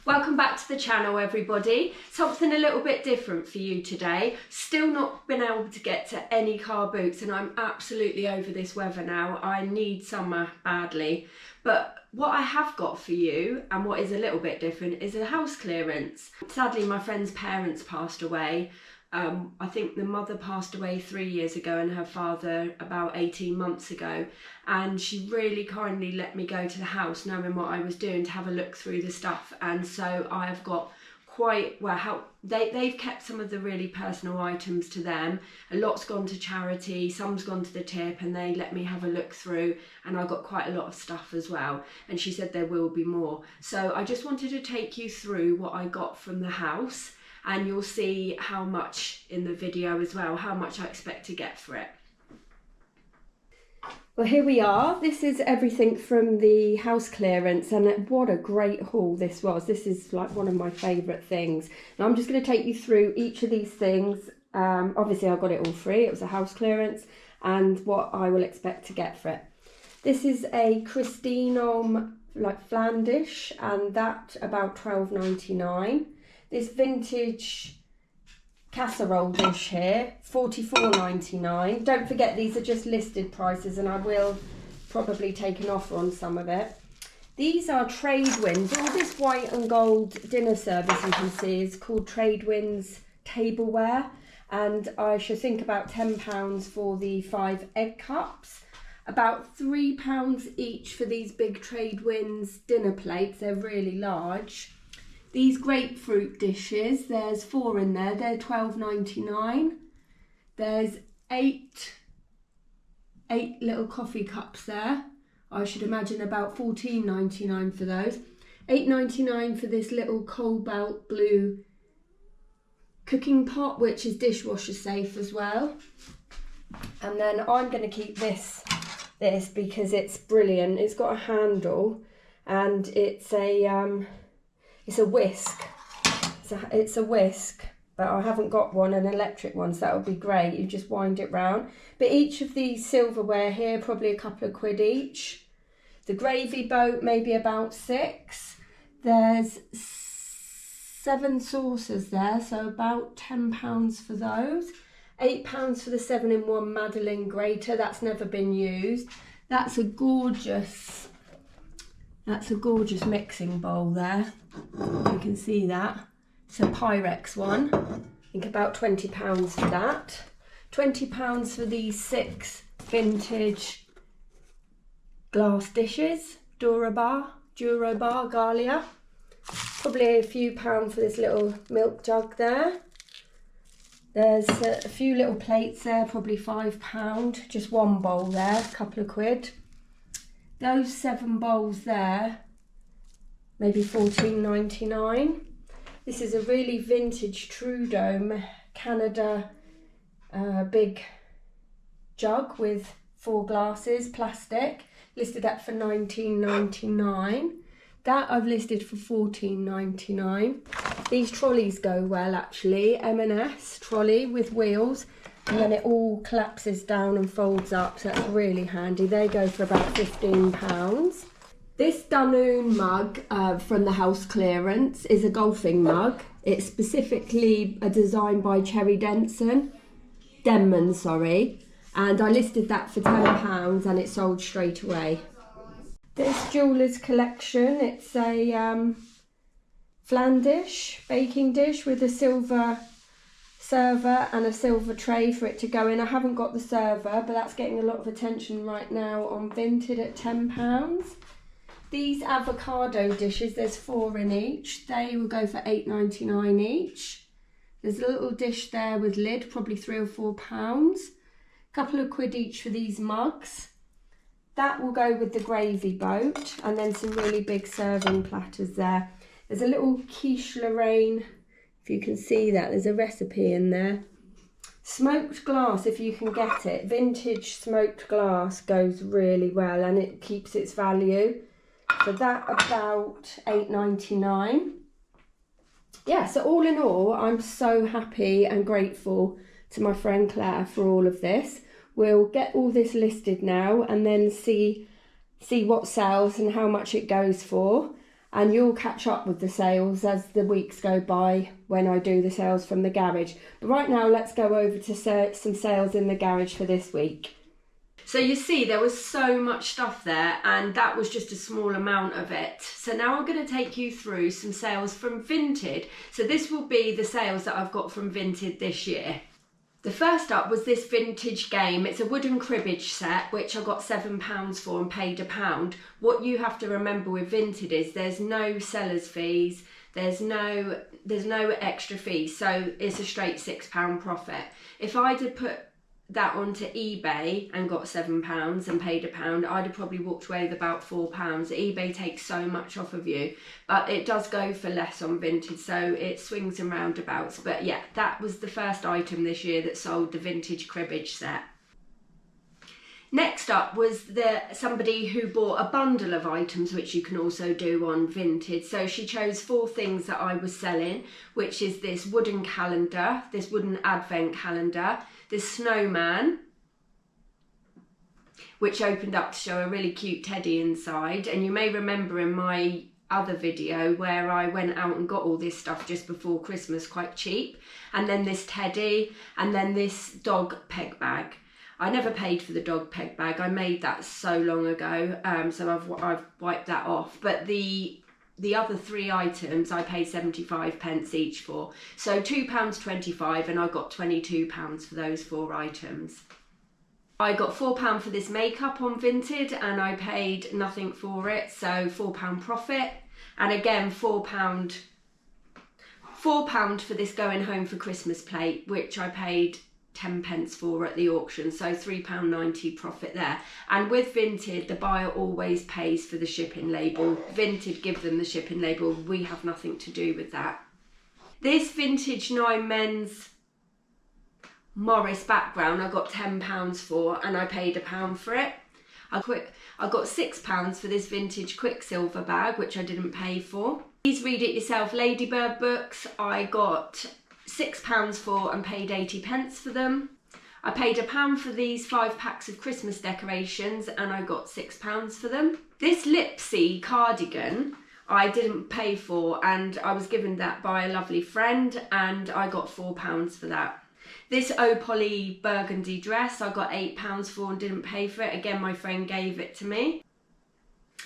Welcome back to the channel, everybody. Something a little bit different for you today. Still not been able to get to any car boots and I'm absolutely over this weather now. I need summer badly. But what I have got for you, and what is a little bit different, is a house clearance. Sadly, my friend's parents passed away. I think the mother passed away 3 years ago and her father about 18 months ago, and she really kindly let me go to the house knowing what I was doing to have a look through the stuff. And so I've got quite, well, they've kept some of the really personal items to them. A lot's gone to charity, some's gone to the tip, and they let me have a look through, and I got quite a lot of stuff as well, and she said there will be more. So I just wanted to take you through what I got from the house, and you'll see how much in the video as well, how much I expect to get for it. Well, here we are. This is everything from the house clearance, and what a great haul this was. This is like one of my favourite things. Now I'm just going to take you through each of these things. Obviously I got it all free, it was a house clearance, and what I will expect to get for it. This is a Christine like flan dish, and that about £12.99. This vintage casserole dish here, £44.99. Don't forget, these are just listed prices, and I will probably take an offer on some of it. These are Tradewinds. All this white and gold dinner service you can see is called Tradewinds tableware, and I should think about £10 for the 5 egg cups. About £3 each for these big Tradewinds dinner plates. They're really large. These grapefruit dishes, there's 4 in there, they're £12.99. There's eight little coffee cups there. I should imagine about £14.99 for those. £8.99 for this little cobalt blue cooking pot, which is dishwasher safe as well. And then I'm going to keep this because it's brilliant. It's got a handle, and it's a whisk. It's a whisk, but I haven't got an electric one, so that would be great. You just wind it round. But each of these silverware here, probably a couple of quid each. The gravy boat, maybe about 6. There's 7 saucers there, so about £10 for those. £8 for the 7-in-1 Madeleine grater. That's never been used. That's a gorgeous mixing bowl there. You can see that. It's a Pyrex one. I think about £20 for that. £20 for these 6 vintage glass dishes. Durabar, Galia. Probably a few pounds for this little milk jug there. There's a few little plates there, probably £5. Just one bowl there, a couple of quid. Those 7 bowls there, maybe £14.99. This is a really vintage Trudeau Canada big jug with 4 glasses, plastic, listed at for £19.99. That I've listed for £14.99. These trolleys go well actually, M&S trolley with wheels, and then it all collapses down and folds up, so that's really handy. They go for about £15. This Dunoon mug from the house clearance is a golfing mug. It's specifically a design by Cherry Denman, and I listed that for £10 and it sold straight away. This jeweller's collection, it's a flan dish, baking dish with a silver server and a silver tray for it to go in. I haven't got the server, but that's getting a lot of attention right now on Vinted at £10. These avocado dishes, there's 4 in each. They will go for £8.99 each. There's a little dish there with lid, probably £3 or £4. A couple of quid each for these mugs. That will go with the gravy boat, and then some really big serving platters there. There's a little quiche Lorraine, if you can see that, there's a recipe in there. Smoked glass, if you can get it. Vintage smoked glass goes really well, and it keeps its value. So that about £8.99. Yeah, so all in all, I'm so happy and grateful to my friend Claire for all of this. We'll get all this listed now and then see what sells and how much it goes for. and you'll catch up with the sales as the weeks go by when I do the sales from the garage. But right now, let's go over to some sales in the garage for this week. So you see, there was so much stuff there, and that was just a small amount of it. So now I'm going to take you through some sales from Vinted. So this will be the sales that I've got from Vinted this year. The first up was this vintage game. It's a wooden cribbage set, which I got £7 for and paid £1. What you have to remember with Vinted is there's no seller's fees, there's no extra fees, so it's a straight £6 profit. If I'd have put that onto eBay and got £7 and paid £1, I'd have probably walked away with about £4. eBay takes so much off of you, but it does go for less on Vinted, so it swings and roundabouts. But yeah, that was the first item this year that sold, the vintage cribbage set. Next up was somebody who bought a bundle of items, which you can also do on Vinted. So she chose 4 things that I was selling, which is this wooden calendar, this wooden advent calendar, this snowman, which opened up to show a really cute teddy inside. And you may remember in my other video where I went out and got all this stuff just before Christmas quite cheap. And then this teddy, and then this dog peg bag. I never paid for the dog peg bag. I made that so long ago, so I've wiped that off. But the other 3 items I paid 75p each for. So £2.25, and I got £22 for those 4 items. I got £4 for this makeup on Vinted, and I paid nothing for it, so £4 profit. And again, £4 for this going home for Christmas plate, which I paid 10p for at the auction, so £3.90 profit there. And with Vinted, the buyer always pays for the shipping label. Vinted give them the shipping label, we have nothing to do with that. This vintage 9 men's Morris background I got £10 for, and I paid £1 for it. I got £6 for this vintage Quicksilver bag, which I didn't pay for. These Read It Yourself Ladybird books I got £6 for and paid 80p for them. I paid £1 for these 5 packs of Christmas decorations, and I got £6 for them. This Lipsy cardigan I didn't pay for, and I was given that by a lovely friend, and I got £4 for that. This Opoly burgundy dress I got £8 for and didn't pay for it. Again, my friend gave it to me.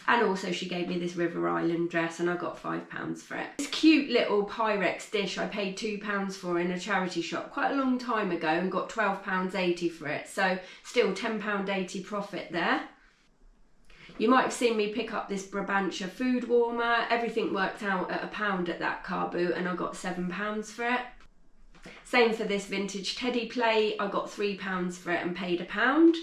And also she gave me this River Island dress, and I got £5 for it. This cute little Pyrex dish I paid £2 for in a charity shop quite a long time ago and got £12.80 for it. So still £10.80 profit there. You might have seen me pick up this Brabantia food warmer. Everything worked out at £1 at that car boot, and I got £7 for it. Same for this vintage teddy plate. I got £3 for it and paid £1.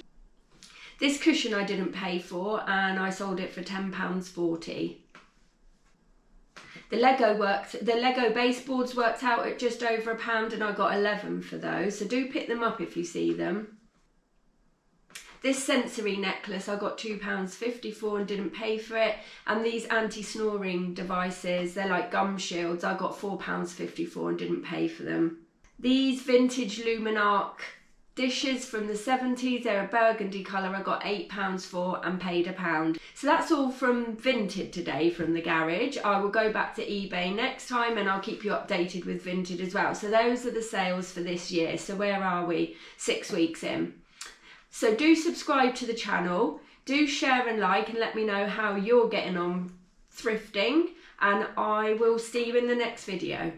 This cushion I didn't pay for, and I sold it for £10.40. The Lego baseboards worked out at just over £1, and I got 11 for those, so do pick them up if you see them. This sensory necklace I got £2.50 for and didn't pay for it. And these anti-snoring devices, they're like gum shields, I got £4.50 for and didn't pay for them. These vintage Luminarc dishes from the 70s, they're a burgundy colour, I got £8 for and paid £1. So that's all from Vinted today from the garage. I will go back to eBay next time, and I'll keep you updated with Vinted as well. So those are the sales for this year. So where are we? 6 weeks in. So do subscribe to the channel, do share and like, and let me know how you're getting on thrifting, and I will see you in the next video.